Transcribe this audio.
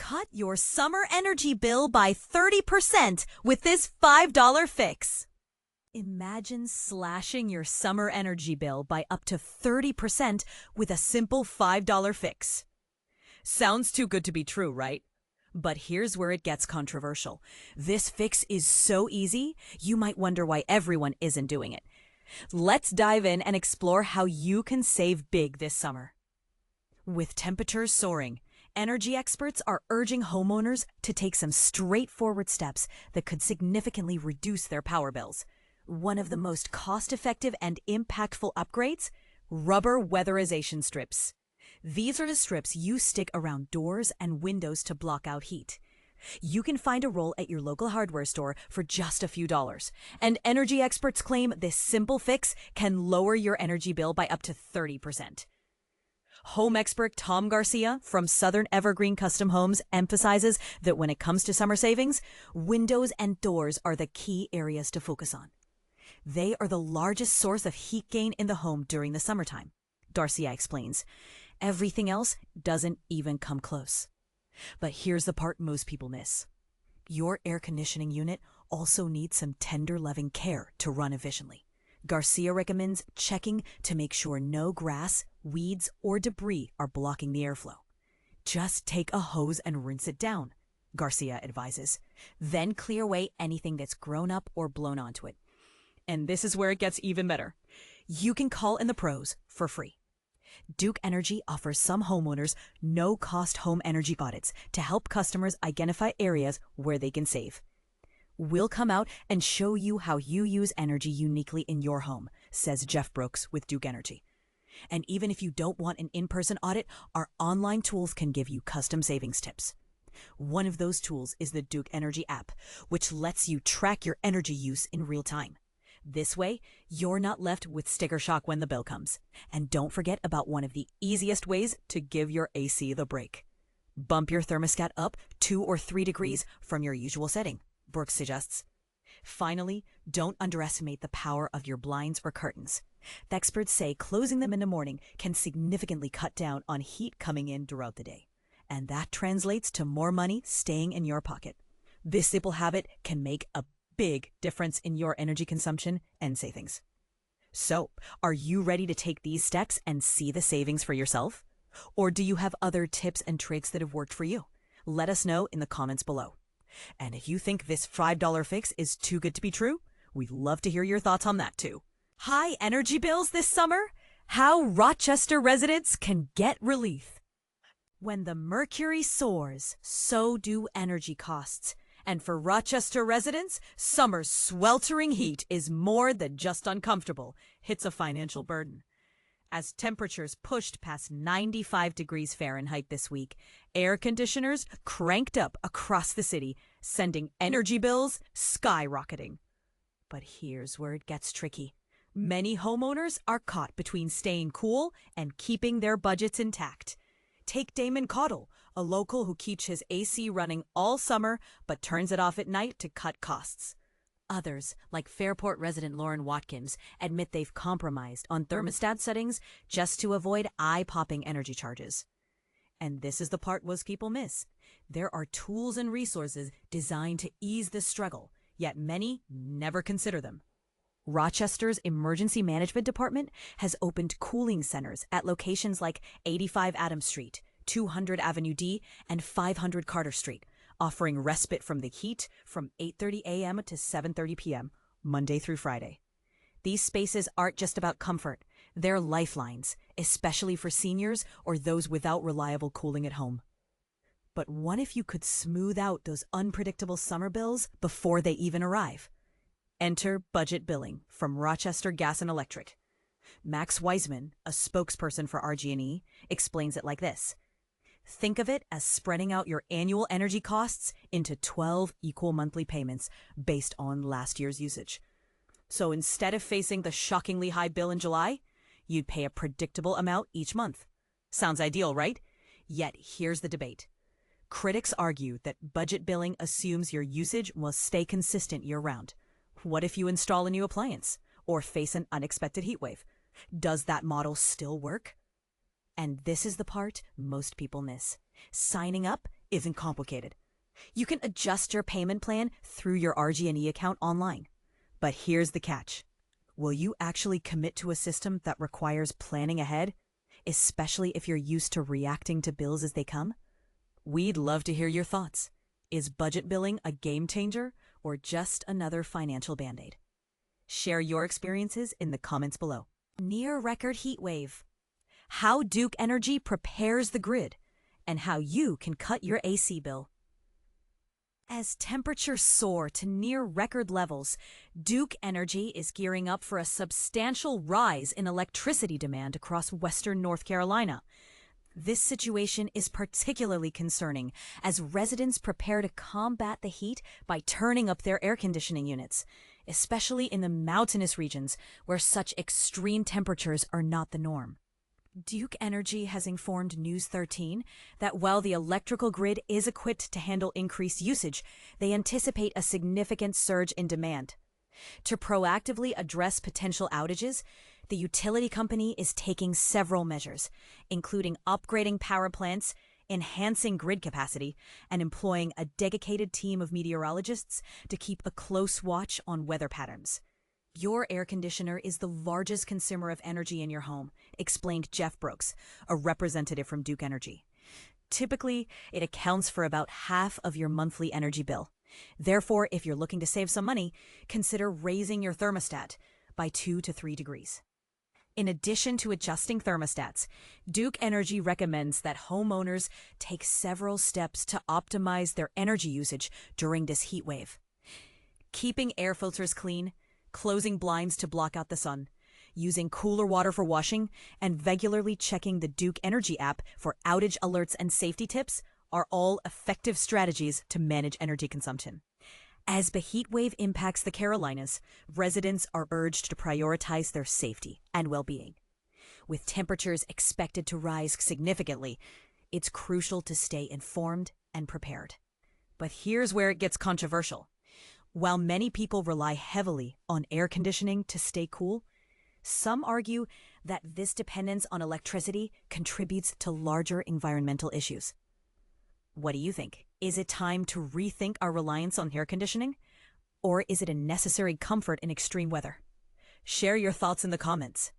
Cut your summer energy bill by 30% with this $5 fix. Imagine slashing your summer energy bill by up to 30% with a simple $5 fix. Sounds too good to be true, right? But here's where it gets controversial. This fix is so easy, you might wonder why everyone isn't doing it. Let's dive in and explore how you can save big this summer. With temperatures soaring, energy experts are urging homeowners to take some straightforward steps that could significantly reduce their power bills. One of the most cost-effective and impactful upgrades? Rubber weatherization strips. These are the strips you stick around doors and windows to block out heat. You can find a roll at your local hardware store for just a few dollars, and energy experts claim this simple fix can lower your energy bill by up to 30%. Home expert Tom Garcia from Southern Evergreen Custom Homes emphasizes that when it comes to summer savings, windows and doors are the key areas to focus on. They are the largest source of heat gain in the home during the summertime, Garcia explains. Everything else doesn't even come close. But here's the part most people miss. Your air conditioning unit also needs some tender loving care to run efficiently. Garcia recommends checking to make sure no grass, weeds, or debris are blocking the airflow. Just take a hose and rinse it down, Garcia advises. Then clear away anything that's grown up or blown onto it. And this is where it gets even better. You can call in the pros for free. Duke Energy offers some homeowners no-cost home energy audits to help customers identify areas where they can save. We'll come out and show you how you use energy uniquely in your home, says Jeff Brooks with Duke Energy. And even if you don't want an in-person audit, our online tools can give you custom savings tips. One of those tools is the Duke Energy app, which lets you track your energy use in real time. This way, you're not left with sticker shock when the bill comes. And don't forget about one of the easiest ways to give your AC the break. Bump your thermostat up 2 or 3 degrees from your usual setting, Brooks suggests. Finally, don't underestimate the power of your blinds or curtains. The experts say closing them in the morning can significantly cut down on heat coming in throughout the day. And that translates to more money staying in your pocket. This simple habit can make a big difference in your energy consumption and savings. So, are you ready to take these steps and see the savings for yourself? Or do you have other tips and tricks that have worked for you? Let us know in the comments below. And if you think this $5 fix is too good to be true, we'd love to hear your thoughts on that too. High energy bills this summer? How Rochester residents can get relief. When the mercury soars, so do energy costs. And for Rochester residents, summer's sweltering heat is more than just uncomfortable. It's a financial burden. As temperatures pushed past 95 degrees Fahrenheit this week, air conditioners cranked up across the city, sending energy bills skyrocketing. But here's where it gets tricky. Many homeowners are caught between staying cool and keeping their budgets intact. Take Damon Caudle, a local who keeps his AC running all summer but turns it off at night to cut costs. Others, like Fairport resident Lauren Watkins, admit they've compromised on thermostat settings just to avoid eye-popping energy charges. And this is the part most people miss. There are tools and resources designed to ease this struggle, yet many never consider them. Rochester's Emergency Management Department has opened cooling centers at locations like 85 Adams Street, 200 Avenue D, and 500 Carter Street, offering respite from the heat from 8:30 a.m. to 7:30 p.m., Monday through Friday. These spaces aren't just about comfort. They're lifelines, especially for seniors or those without reliable cooling at home. But what if you could smooth out those unpredictable summer bills before they even arrive? Enter budget billing from Rochester Gas and Electric. Max Wiseman, a spokesperson for RG&E, explains it like this. Think of it as spreading out your annual energy costs into 12 equal monthly payments based on last year's usage. So instead of facing the shockingly high bill in July, you'd pay a predictable amount each month. Sounds ideal, right? Yet here's the debate. Critics argue that budget billing assumes your usage will stay consistent year-round. What if you install a new appliance or face an unexpected heat wave? Does that model still work? And this is the part most people miss. Signing up isn't complicated. You can adjust your payment plan through your RG&E account online. But here's the catch. Will you actually commit to a system that requires planning ahead, especially if you're used to reacting to bills as they come? We'd love to hear your thoughts. Is budget billing a game changer or just another financial band-aid? Share your experiences in the comments below. Near record heat wave. How Duke Energy prepares the grid and how you can cut your AC bill. As temperatures soar to near record levels, Duke Energy is gearing up for a substantial rise in electricity demand across western North Carolina. This situation is particularly concerning as residents prepare to combat the heat by turning up their air conditioning units, especially in the mountainous regions where such extreme temperatures are not the norm. Duke Energy has informed News 13 that while the electrical grid is equipped to handle increased usage, they anticipate a significant surge in demand. To proactively address potential outages, the utility company is taking several measures, including upgrading power plants, enhancing grid capacity, and employing a dedicated team of meteorologists to keep a close watch on weather patterns. Your air conditioner is the largest consumer of energy in your home, explained Jeff Brooks, a representative from Duke Energy. Typically, it accounts for about half of your monthly energy bill. Therefore, if you're looking to save some money, consider raising your thermostat by 2 to 3 degrees. In addition to adjusting thermostats, Duke Energy recommends that homeowners take several steps to optimize their energy usage during this heat wave. Keeping air filters clean, closing blinds to block out the sun, using cooler water for washing, and regularly checking the Duke Energy app for outage alerts and safety tips are all effective strategies to manage energy consumption. As the heat wave impacts the Carolinas, residents are urged to prioritize their safety and well-being. With temperatures expected to rise significantly, it's crucial to stay informed and prepared. But here's where it gets controversial. While many people rely heavily on air conditioning to stay cool, some argue that this dependence on electricity contributes to larger environmental issues. What do you think? Is it time to rethink our reliance on air conditioning? Or is it a necessary comfort in extreme weather? Share your thoughts in the comments.